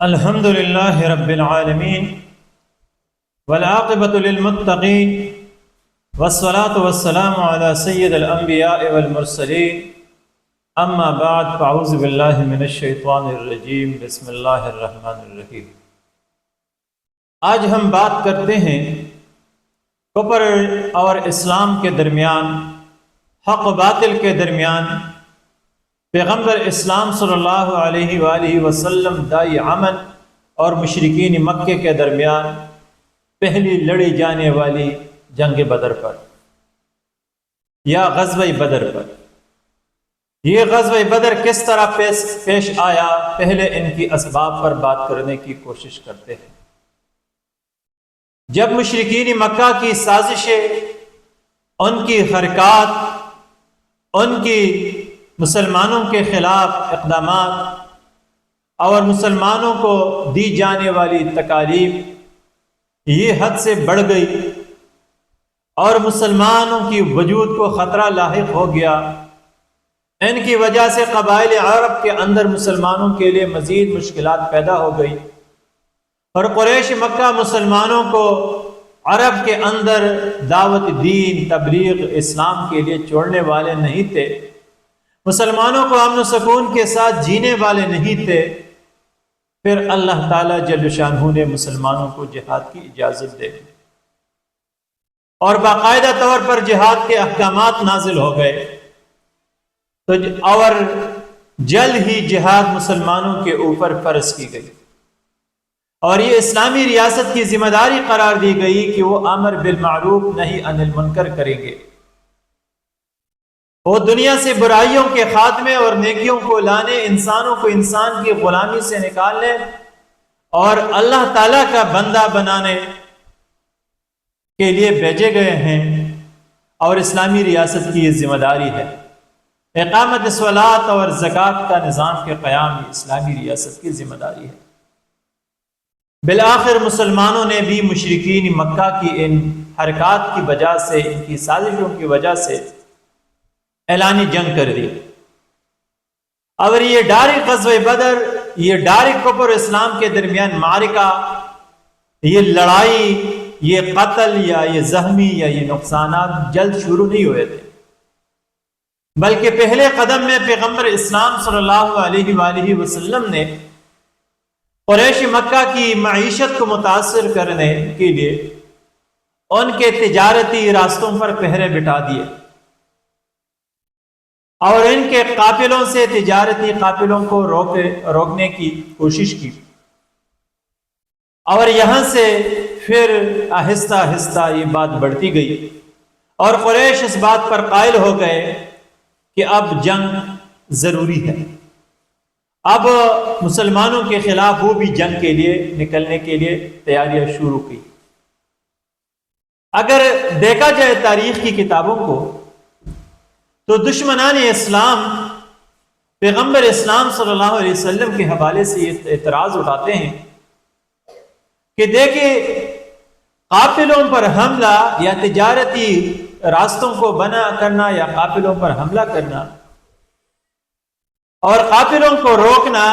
الحمد لله رب العالمين والعاقبة للمتقين والصلاة والسلام على سيد الأنبياء والمرسلين اما بعد فاعوذ بالله من الشیطان الرجیم بسم اللہ الرحمن الرحیم۔ آج ہم بات کرتے ہیں کفر اور اسلام کے درمیان، حق و باطل کے درمیان، پیغمبر اسلام صلی اللہ علیہ وآلہ وسلم دائی امن اور مشرکین مکہ کے درمیان پہلی لڑی جانے والی جنگ بدر پر یا غزوہ بدر پر۔ یہ غزوہ بدر کس طرح پیش آیا، پہلے ان کی اسباب پر بات کرنے کی کوشش کرتے ہیں۔ جب مشرکین مکہ کی سازشیں، ان کی حرکات، ان کی مسلمانوں کے خلاف اقدامات اور مسلمانوں کو دی جانے والی تکالیف یہ حد سے بڑھ گئی اور مسلمانوں کی وجود کو خطرہ لاحق ہو گیا۔ ان کی وجہ سے قبائل عرب کے اندر مسلمانوں کے لیے مزید مشکلات پیدا ہو گئی، اور قریش مکہ مسلمانوں کو عرب کے اندر دعوت دین، تبلیغ اسلام کے لیے چھوڑنے والے نہیں تھے، مسلمانوں کو امن و سکون کے ساتھ جینے والے نہیں تھے۔ پھر اللہ تعالیٰ جل شانہ نے مسلمانوں کو جہاد کی اجازت دے دی اور باقاعدہ طور پر جہاد کے احکامات نازل ہو گئے، اور جلد ہی جہاد مسلمانوں کے اوپر فرض کی گئی، اور یہ اسلامی ریاست کی ذمہ داری قرار دی گئی کہ وہ امر بالمعروف نہی عن المنکر کریں گے، وہ دنیا سے برائیوں کے خاتمے اور نیکیوں کو لانے، انسانوں کو انسان کی غلامی سے نکالنے اور اللہ تعالیٰ کا بندہ بنانے کے لیے بھیجے گئے ہیں، اور اسلامی ریاست کی یہ ذمہ داری ہے۔ اقامت صلاۃ اور زکوٰۃ کا نظام کے قیام یہ اسلامی ریاست کی ذمہ داری ہے۔ بالآخر مسلمانوں نے بھی مشرکین مکہ کی ان حرکات کی وجہ سے، ان کی سازشوں کی وجہ سے اعلانی جنگ کر دی، اور یہ ڈائریکٹ غزوہ بدر، یہ ڈائریکٹ کفر اسلام کے درمیان معرکہ، یہ لڑائی، یہ قتل یا یہ زخمی یا یہ نقصانات جلد شروع نہیں ہوئے تھے، بلکہ پہلے قدم میں پیغمبر اسلام صلی اللہ علیہ وآلہ وسلم نے قریش مکہ کی معیشت کو متاثر کرنے کے لیے ان کے تجارتی راستوں پر پہرے بٹھا دیے، اور ان کے قافلوں سے، تجارتی قافلوں کو روکنے کی کوشش کی، اور یہاں سے پھر آہستہ آہستہ یہ بات بڑھتی گئی، اور قریش اس بات پر قائل ہو گئے کہ اب جنگ ضروری ہے، اب مسلمانوں کے خلاف وہ بھی جنگ کے لیے نکلنے کے لیے تیاریاں شروع کی۔ اگر دیکھا جائے تاریخ کی کتابوں کو تو دشمنان اسلام پیغمبر اسلام صلی اللہ علیہ وسلم کے حوالے سے یہ اعتراض اٹھاتے ہیں کہ دیکھیں، قافلوں پر حملہ یا تجارتی راستوں کو بنا کرنا یا قافلوں پر حملہ کرنا اور قافلوں کو روکنا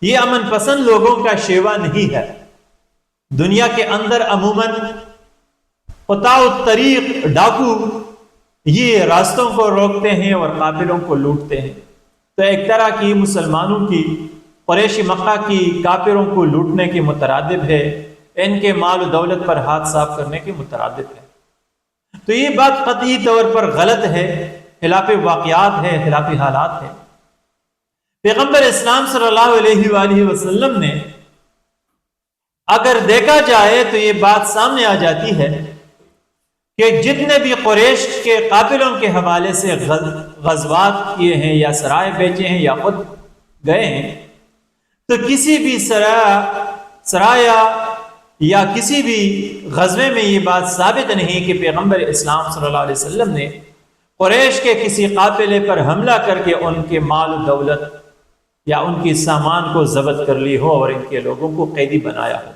یہ امن پسند لوگوں کا شیوا نہیں ہے۔ دنیا کے اندر عموماً قطاع الطریق، ڈاکو یہ راستوں کو روکتے ہیں اور قافلوں کو لوٹتے ہیں، تو ایک طرح کی مسلمانوں کی، قریش مکہ کی کافروں کو لوٹنے کے مترادف ہے، ان کے مال و دولت پر ہاتھ صاف کرنے کے مترادف ہے۔ تو یہ بات قطعی طور پر غلط ہے، خلاف واقعات ہے، خلاف حالات ہے۔ پیغمبر اسلام صلی اللہ علیہ وآلہ وسلم نے اگر دیکھا جائے تو یہ بات سامنے آ جاتی ہے کہ جتنے بھی قریش کے قافلوں کے حوالے سے غزوات کیے ہیں یا سرائے بیچے ہیں یا خود گئے ہیں، تو کسی بھی سرایہ یا کسی بھی غزوے میں یہ بات ثابت نہیں کہ پیغمبر اسلام صلی اللہ علیہ وسلم نے قریش کے کسی قافلے پر حملہ کر کے ان کے مال و دولت یا ان کی سامان کو ضبط کر لی ہو اور ان کے لوگوں کو قیدی بنایا ہو،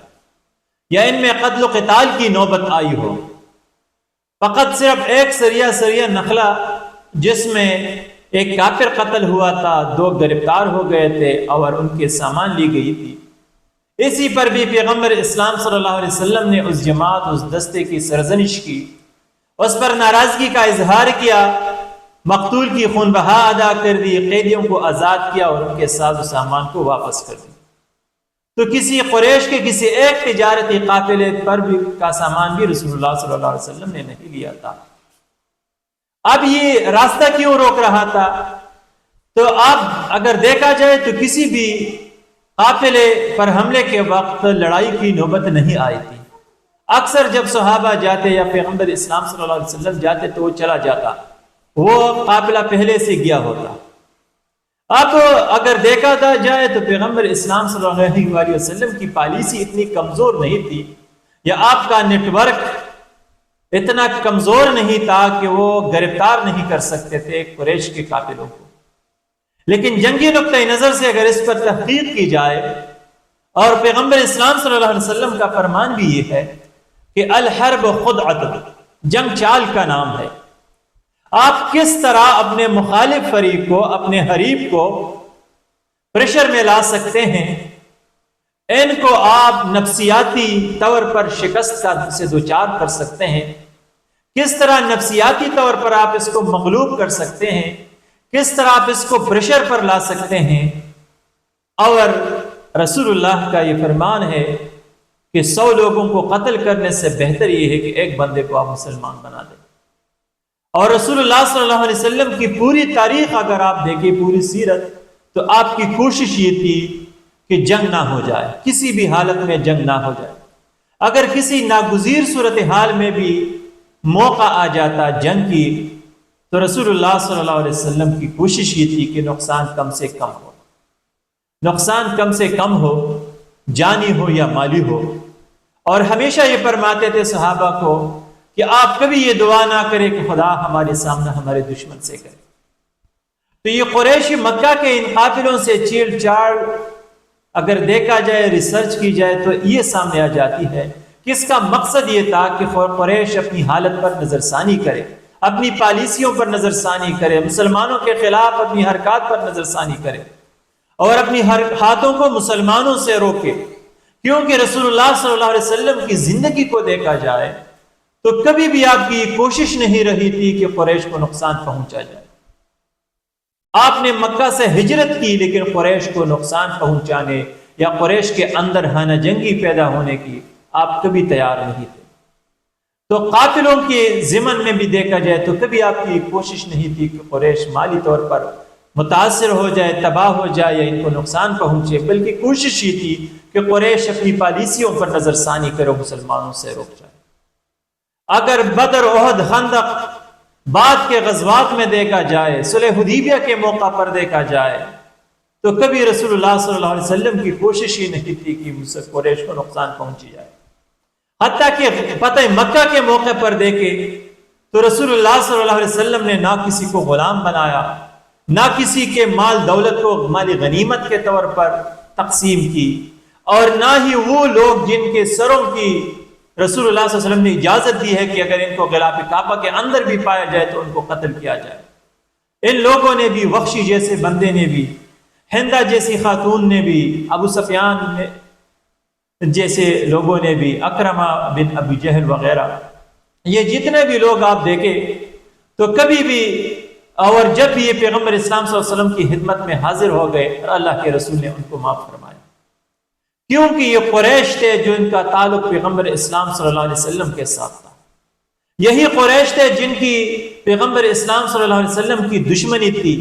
یا ان میں قتل و قتال کی نوبت آئی ہو۔ فقط صرف ایک سریہ نخلا جس میں ایک کافر قتل ہوا تھا، 2 گرفتار ہو گئے تھے اور ان کے سامان لی گئی تھی، اسی پر بھی پیغمبر اسلام صلی اللہ علیہ وسلم نے اس جماعت، اس دستے کی سرزنش کی، اس پر ناراضگی کا اظہار کیا، مقتول کی خون بہا ادا کر دی، قیدیوں کو آزاد کیا اور ان کے ساز و سامان کو واپس کر دیا۔ تو کسی قریش کے کسی ایک تجارتی قافلے پر بھی کا سامان بھی رسول اللہ صلی اللہ علیہ وسلم نے نہیں لیا تھا۔ اب یہ راستہ کیوں روک رہا تھا؟ تو اب اگر دیکھا جائے تو کسی بھی قافلے پر حملے کے وقت لڑائی کی نوبت نہیں آئی تھی۔ اکثر جب صحابہ جاتے یا پیغمبر اسلام صلی اللہ علیہ وسلم جاتے تو وہ چلا جاتا، وہ قافلہ پہلے سے گیا ہوتا۔ اب اگر دیکھا جائے تو پیغمبر اسلام صلی اللہ علیہ وسلم کی پالیسی اتنی کمزور نہیں تھی، یا آپ کا نیٹ ورک اتنا کمزور نہیں تھا کہ وہ گرفتار نہیں کر سکتے تھے قریش کے قافلوں کو۔ لیکن جنگی نقطہ نظر سے اگر اس پر تحقیق کی جائے، اور پیغمبر اسلام صلی اللہ علیہ وسلم کا فرمان بھی یہ ہے کہ الحرب خدعۃ، جنگ چال کا نام ہے۔ آپ کس طرح اپنے مخالف فریق کو، اپنے حریف کو پریشر میں لا سکتے ہیں، ان کو آپ نفسیاتی طور پر شکست سے دوچار کر سکتے ہیں، کس طرح نفسیاتی طور پر آپ اس کو مغلوب کر سکتے ہیں، کس طرح آپ اس کو پریشر پر لا سکتے ہیں۔ اور رسول اللہ کا یہ فرمان ہے کہ 100 لوگوں کو قتل کرنے سے بہتر یہ ہے کہ ایک بندے کو آپ مسلمان بنا دیں۔ اور رسول اللہ صلی اللہ علیہ وسلم کی پوری تاریخ اگر آپ دیکھیں، پوری سیرت، تو آپ کی کوشش یہ تھی کہ جنگ نہ ہو جائے، کسی بھی حالت میں جنگ نہ ہو جائے۔ اگر کسی ناگزیر صورتحال میں بھی موقع آ جاتا جنگ کی، تو رسول اللہ صلی اللہ علیہ وسلم کی کوشش یہ تھی کہ نقصان کم سے کم ہو، نقصان کم سے کم ہو، جانی ہو یا مالی ہو۔ اور ہمیشہ یہ فرماتے تھے صحابہ کو کہ آپ کبھی یہ دعا نہ کریں کہ خدا ہمارے سامنے ہمارے دشمن سے کرے۔ تو یہ قریشی مکہ کے ان قافلوں سے چیڑ چاڑ اگر دیکھا جائے، ریسرچ کی جائے، تو یہ سامنے آ جاتی ہے کہ اس کا مقصد یہ تھا کہ قریش اپنی حالت پر نظر ثانی کرے، اپنی پالیسیوں پر نظر ثانی کرے، مسلمانوں کے خلاف اپنی حرکات پر نظر ثانی کرے، اور اپنی ہاتھوں کو مسلمانوں سے روکے۔ کیونکہ رسول اللہ صلی اللہ علیہ وسلم کی زندگی کو دیکھا جائے تو کبھی بھی آپ کی کوشش نہیں رہی تھی کہ قریش کو نقصان پہنچا جائے۔ آپ نے مکہ سے ہجرت کی، لیکن قریش کو نقصان پہنچانے یا قریش کے اندر ہانہ جنگی پیدا ہونے کی آپ کبھی تیار نہیں تھے۔ تو قافلوں کے ضمن میں بھی دیکھا جائے تو کبھی آپ کی کوشش نہیں تھی کہ قریش مالی طور پر متاثر ہو جائے، تباہ ہو جائے یا ان کو نقصان پہنچے، بلکہ کوشش یہ تھی کہ قریش اپنی پالیسیوں پر نظر ثانی کرے، مسلمانوں سے روک جائے۔ اگر بدر، احد، خندق، بعد کے غزوات میں دیکھا جائے، صلح حدیبیہ کے موقع پر دیکھا جائے، تو کبھی رسول اللہ صلی اللہ علیہ وسلم کی کوشش ہی نہیں تھی کہ مجھ سے قریش کو نقصان پہنچی جائے۔ حتیٰ کہ فتح مکہ کے موقع پر دیکھے تو رسول اللہ صلی اللہ علیہ وسلم نے نہ کسی کو غلام بنایا، نہ کسی کے مال دولت کو مالی غنیمت کے طور پر تقسیم کی، اور نہ ہی وہ لوگ جن کے سروں کی رسول اللہ صلی اللہ علیہ وسلم نے اجازت دی ہے کہ اگر ان کو غلاف کعبہ کے اندر بھی پایا جائے تو ان کو قتل کیا جائے۔ ان لوگوں نے بھی، وحشی جیسے بندے نے بھی، ہندہ جیسی خاتون نے بھی، ابو سفیان جیسے لوگوں نے بھی، اکرمہ بن ابی جہل وغیرہ، یہ جتنے بھی لوگ آپ دیکھیں تو کبھی بھی، اور جب بھی یہ پیغمبر اسلام صلی اللہ علیہ وسلم کی خدمت میں حاضر ہو گئے، اللہ کے رسول نے ان کو معاف فرمایا، کیونکہ یہ قریش تھے جو ان کا تعلق پیغمبر اسلام صلی اللہ علیہ وسلم کے ساتھ تھا۔ یہی قریش تھے جن کی پیغمبر اسلام صلی اللہ علیہ وسلم کی دشمنی تھی،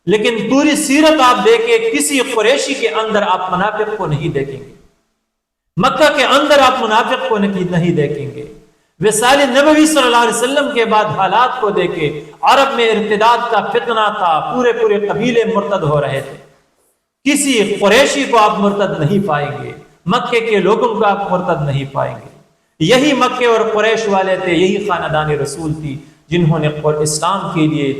لیکن پوری سیرت آپ دیکھیں کسی قریشی کے اندر آپ منافق کو نہیں دیکھیں گے، مکہ کے اندر آپ منافق کو نہیں دیکھیں گے۔ وصال نبوی صلی اللہ علیہ وسلم کے بعد حالات کو دیکھیں، عرب میں ارتداد کا فتنہ تھا، پورے قبیلے مرتد ہو رہے تھے، کسی قریشی کو آپ مرتد نہیں پائیں گے، مکے کے لوگوں کو آپ مرتد نہیں پائیں گے۔ یہی مکے اور قریش والے تھے، یہی خاندان رسول تھی جنہوں نے اسلام کے لیے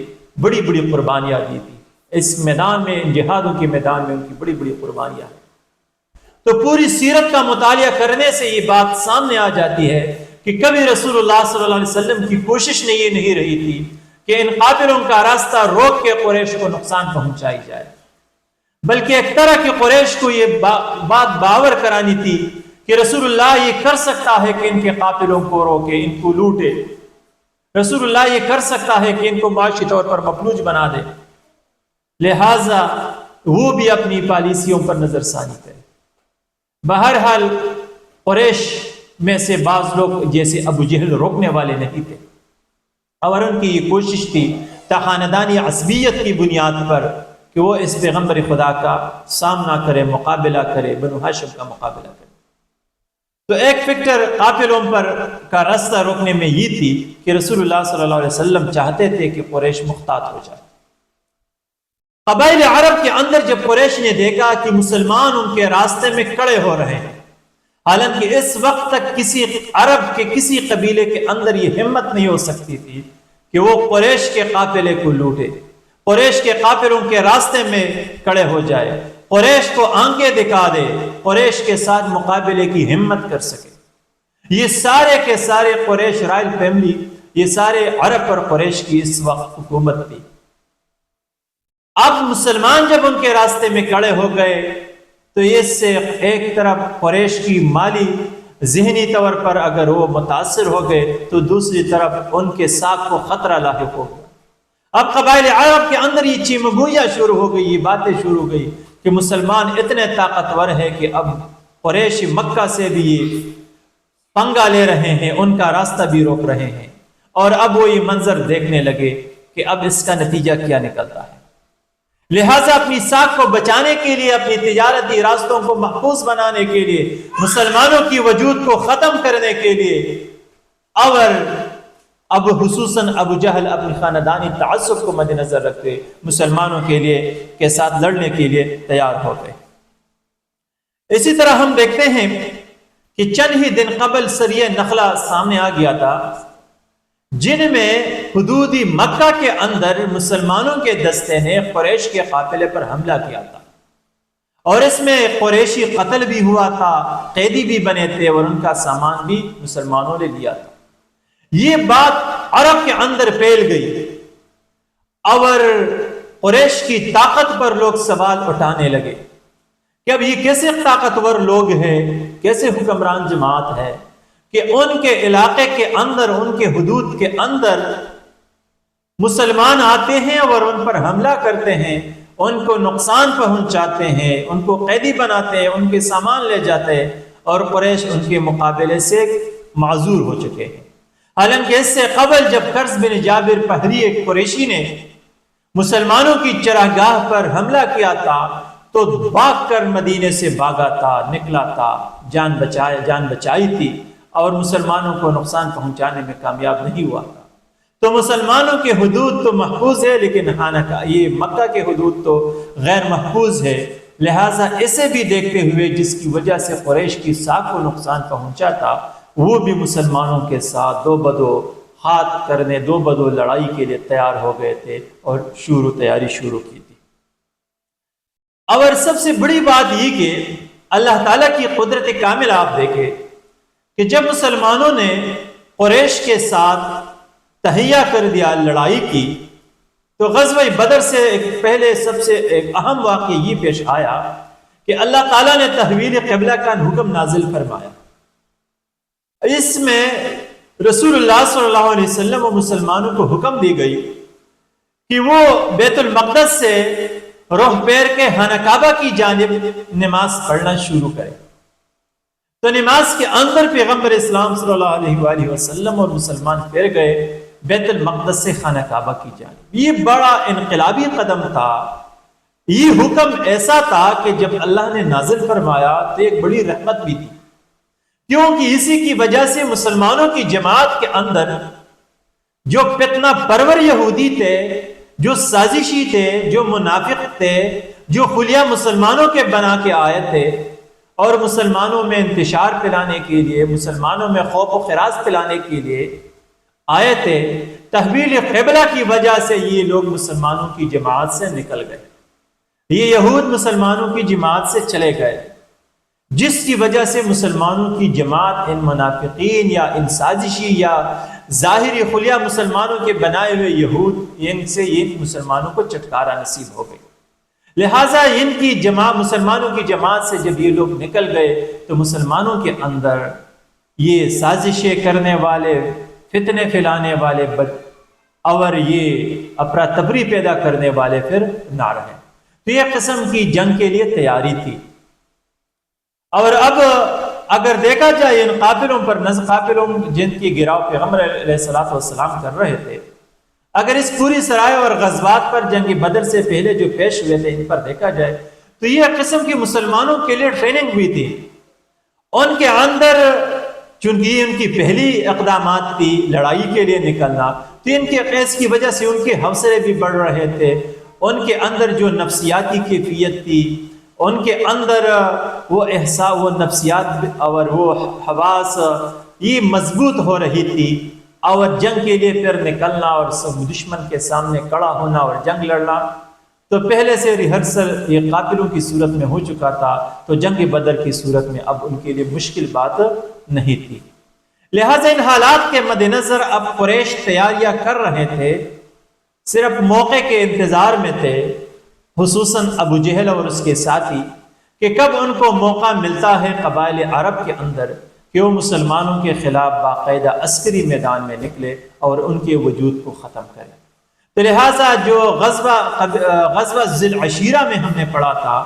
بڑی بڑی قربانیاں دی تھی۔ اس میدان میں، ان جہادوں کے میدان میں ان کی بڑی بڑی قربانیاں ہیں۔ تو پوری سیرت کا مطالعہ کرنے سے یہ بات سامنے آ جاتی ہے کہ کبھی رسول اللہ صلی اللہ علیہ وسلم کی کوشش یہ نہیں رہی تھی کہ ان قافلوں کا راستہ روک کے قریش کو نقصان پہنچائی جائے، بلکہ ایک طرح کی قریش کو یہ بات باور کرانی تھی کہ رسول اللہ یہ کر سکتا ہے کہ ان کے قافلوں کو روکے، ان کو لوٹے، رسول اللہ یہ کر سکتا ہے کہ ان کو معاشی طور پر مفلوج بنا دے، لہذا وہ بھی اپنی پالیسیوں پر نظر ثانی کرے۔ بہرحال قریش میں سے بعض لوگ جیسے ابو جہل روکنے والے نہیں تھے، اور ان کی یہ کوشش تھی خاندانی عصبیت کی بنیاد پر کہ وہ اس پیغمبر خدا کا سامنا کرے، مقابلہ کرے، بنو ہاشم کا مقابلہ کرے۔ تو ایک فکر قافلوں پر کا راستہ روکنے میں یہ تھی کہ رسول اللہ صلی اللہ علیہ وسلم چاہتے تھے کہ قریش محتاط ہو جائے۔ قبائل عرب کے اندر جب قریش نے دیکھا کہ مسلمان ان کے راستے میں کھڑے ہو رہے ہیں، حالانکہ اس وقت تک کسی عرب کے کسی قبیلے کے اندر یہ ہمت نہیں ہو سکتی تھی کہ وہ قریش کے قافلے کو لوٹے، قریش کے قافلوں کے راستے میں کھڑے ہو جائے، قریش کو آنکھیں دکھا دے، قریش کے ساتھ مقابلے کی ہمت کر سکے۔ یہ سارے کے سارے قریش رائل فیملی، یہ سارے عرب پر قریش کی اس وقت حکومت تھی۔ اب مسلمان جب ان کے راستے میں کھڑے ہو گئے تو اس سے ایک طرف قریش کی مالی ذہنی طور پر اگر وہ متاثر ہو گئے تو دوسری طرف ان کے ساکھ کو خطرہ لاحق ہو گیا۔ اب قبائل عرب کے اندر یہ چیمگوئیاں شروع ہو گئی، یہ باتیں شروع ہو گئی کہ مسلمان اتنے طاقتور ہے کہ اب قریش مکہ سے بھی یہ پنگا لے رہے ہیں، ان کا راستہ بھی روک رہے ہیں، اور اب وہ یہ منظر دیکھنے لگے کہ اب اس کا نتیجہ کیا نکلتا ہے۔ لہٰذا اپنی ساکھ کو بچانے کے لیے، اپنی تجارتی راستوں کو محفوظ بنانے کے لیے، مسلمانوں کی وجود کو ختم کرنے کے لیے، اور اب خصوصاً ابو جہل اپنی خاندانی تعصب کو مد نظر رکھتے مسلمانوں کے ساتھ لڑنے کے لیے تیار ہو گئے۔ اسی طرح ہم دیکھتے ہیں کہ چند ہی دن قبل سریہ نخلہ سامنے آ گیا تھا، جن میں حدودی مکہ کے اندر مسلمانوں کے دستے نے قریش کے قافلے پر حملہ کیا تھا، اور اس میں قریشی قتل بھی ہوا تھا، قیدی بھی بنے تھے، اور ان کا سامان بھی مسلمانوں نے لیا تھا۔ یہ بات عرب کے اندر پھیل گئی، اور قریش کی طاقت پر لوگ سوال اٹھانے لگے کہ اب یہ کیسے طاقتور لوگ ہیں، کیسے حکمران جماعت ہے کہ ان کے علاقے کے اندر، ان کے حدود کے اندر مسلمان آتے ہیں اور ان پر حملہ کرتے ہیں، ان کو نقصان پہنچاتے ہیں، ان کو قیدی بناتے ہیں، ان کے سامان لے جاتے ہیں، اور قریش ان کے مقابلے سے معذور ہو چکے ہیں۔ حالانکہ اس سے قبل جب قرظ بن جابر پہری ایک قریشی نے مسلمانوں کی چراگاہ پر حملہ کیا تھا تو بھاگ کر مدینے سے بھاگا تھا، نکلا تھا، جان بچائی تھی، اور مسلمانوں کو نقصان پہنچانے میں کامیاب نہیں ہوا تھا۔ تو مسلمانوں کے حدود تو محفوظ ہے، لیکن یہ مکہ کے حدود تو غیر محفوظ ہے، لہٰذا اسے بھی دیکھتے ہوئے جس کی وجہ سے قریش کی ساکھ کو نقصان پہنچا تھا، وہ بھی مسلمانوں کے ساتھ دو بدو لڑائی کے لیے تیار ہو گئے تھے اور تیاری شروع کی تھی۔ اور سب سے بڑی بات یہ کہ اللہ تعالیٰ کی قدرت کامل آپ دیکھیں کہ جب مسلمانوں نے قریش کے ساتھ تہیہ کر دیا، لڑائی کی، تو غزوہ بدر سے پہلے سب سے ایک اہم واقعہ یہ پیش آیا کہ اللہ تعالیٰ نے تحویل قبلہ کا حکم نازل فرمایا۔ اس میں رسول اللہ صلی اللہ علیہ وسلم و مسلمانوں کو حکم دی گئی کہ وہ بیت المقدس سے رخ پھیر کے خانہ کعبہ کی جانب نماز پڑھنا شروع کرے۔ تو نماز کے اندر پیغمبر اسلام صلی اللہ علیہ وآلہ وسلم اور مسلمان پھر گئے بیت المقدس سے خانہ کعبہ کی جانب۔ یہ بڑا انقلابی قدم تھا، یہ حکم ایسا تھا کہ جب اللہ نے نازل فرمایا تو ایک بڑی رحمت بھی تھی، کیونکہ اسی کی وجہ سے مسلمانوں کی جماعت کے اندر جو فتنہ پرور یہودی تھے، جو سازشی تھے، جو منافق تھے، جو خلیہ مسلمانوں کے بنا کے آئے تھے اور مسلمانوں میں انتشار پھیلانے کے لیے، مسلمانوں میں خوف و خراش پھیلانے کے لیے آئے تھے، تحویل قبلہ کی وجہ سے یہ لوگ مسلمانوں کی جماعت سے نکل گئے، یہ یہود مسلمانوں کی جماعت سے چلے گئے، جس کی وجہ سے مسلمانوں کی جماعت ان منافقین یا ان سازشی یا ظاہری خلیہ مسلمانوں کے بنائے ہوئے یہود ان سے یہ مسلمانوں کو چٹکارا نصیب ہو گئی۔ لہٰذا ان کی جماعت، مسلمانوں کی جماعت سے جب یہ لوگ نکل گئے تو مسلمانوں کے اندر یہ سازشیں کرنے والے، فتنے پھیلانے والے اور یہ افراتفری پیدا کرنے والے پھر نہ رہے۔ تو یہ قسم کی جنگ کے لیے تیاری تھی۔ اور اب اگر دیکھا جائے ان قافلوں پر قافلوں جن کی گراؤ پیغمبر علیہ الصلوۃ والسلام کر رہے تھے، اگر اس پوری سرائے اور غزوات پر جنگ بدر سے پہلے جو پیش ہوئے تھے ان پر دیکھا جائے تو یہ قسم کی مسلمانوں کے لیے ٹریننگ ہوئی تھی۔ ان کے اندر چونکہ ان کی پہلی اقدامات تھی لڑائی کے لیے نکلنا، تو ان کے قیس کی وجہ سے ان کے حوصلے بھی بڑھ رہے تھے، ان کے اندر جو نفسیاتی کیفیت تھی، ان کے اندر وہ احساس، وہ نفسیات اور وہ حواس یہ مضبوط ہو رہی تھی، اور جنگ کے لیے پھر نکلنا اور دشمن کے سامنے کھڑا ہونا اور جنگ لڑنا تو پہلے سے ریہرسل یہ قافلوں کی صورت میں ہو چکا تھا، تو جنگ بدر کی صورت میں اب ان کے لیے مشکل بات نہیں تھی۔ لہٰذا ان حالات کے مد نظر اب قریش تیاریاں کر رہے تھے، صرف موقع کے انتظار میں تھے، خصوصاً ابو جہل اور اس کے ساتھی، کہ کب ان کو موقع ملتا ہے قبائل عرب کے اندر کہ وہ مسلمانوں کے خلاف باقاعدہ عسکری میدان میں نکلے اور ان کے وجود کو ختم کرے۔ تو لہٰذا جو غزوہ ذی العشیرہ میں ہم نے پڑھا تھا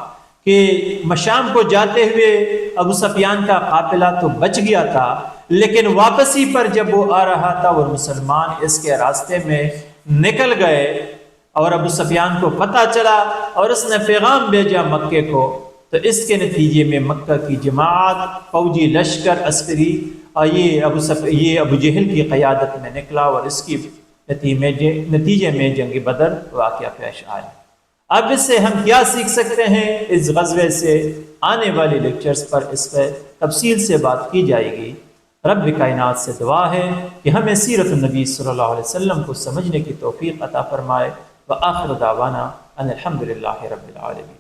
کہ مشام کو جاتے ہوئے ابو سفیان کا قافلہ تو بچ گیا تھا، لیکن واپسی پر جب وہ آ رہا تھا اور مسلمان اس کے راستے میں نکل گئے اور ابو سفیان کو پتہ چلا اور اس نے پیغام بھیجا مکے کو، تو اس کے نتیجے میں مکہ کی جماعت، فوجی لشکر، عسکری اور یہ ابو جہل کی قیادت میں نکلا اور اس کی نتیجے میں جنگ بدر واقعہ پیش آیا۔ اب اس سے ہم کیا سیکھ سکتے ہیں؟ اس غزوے سے آنے والے لیکچرز پر اس پہ تفصیل سے بات کی جائے گی۔ رب کائنات سے دعا ہے کہ ہمیں سیرت النبی صلی اللہ علیہ وسلم کو سمجھنے کی توفیق عطا فرمائے۔ وآخر دعوانا ان الحمد للہ رب العالمین۔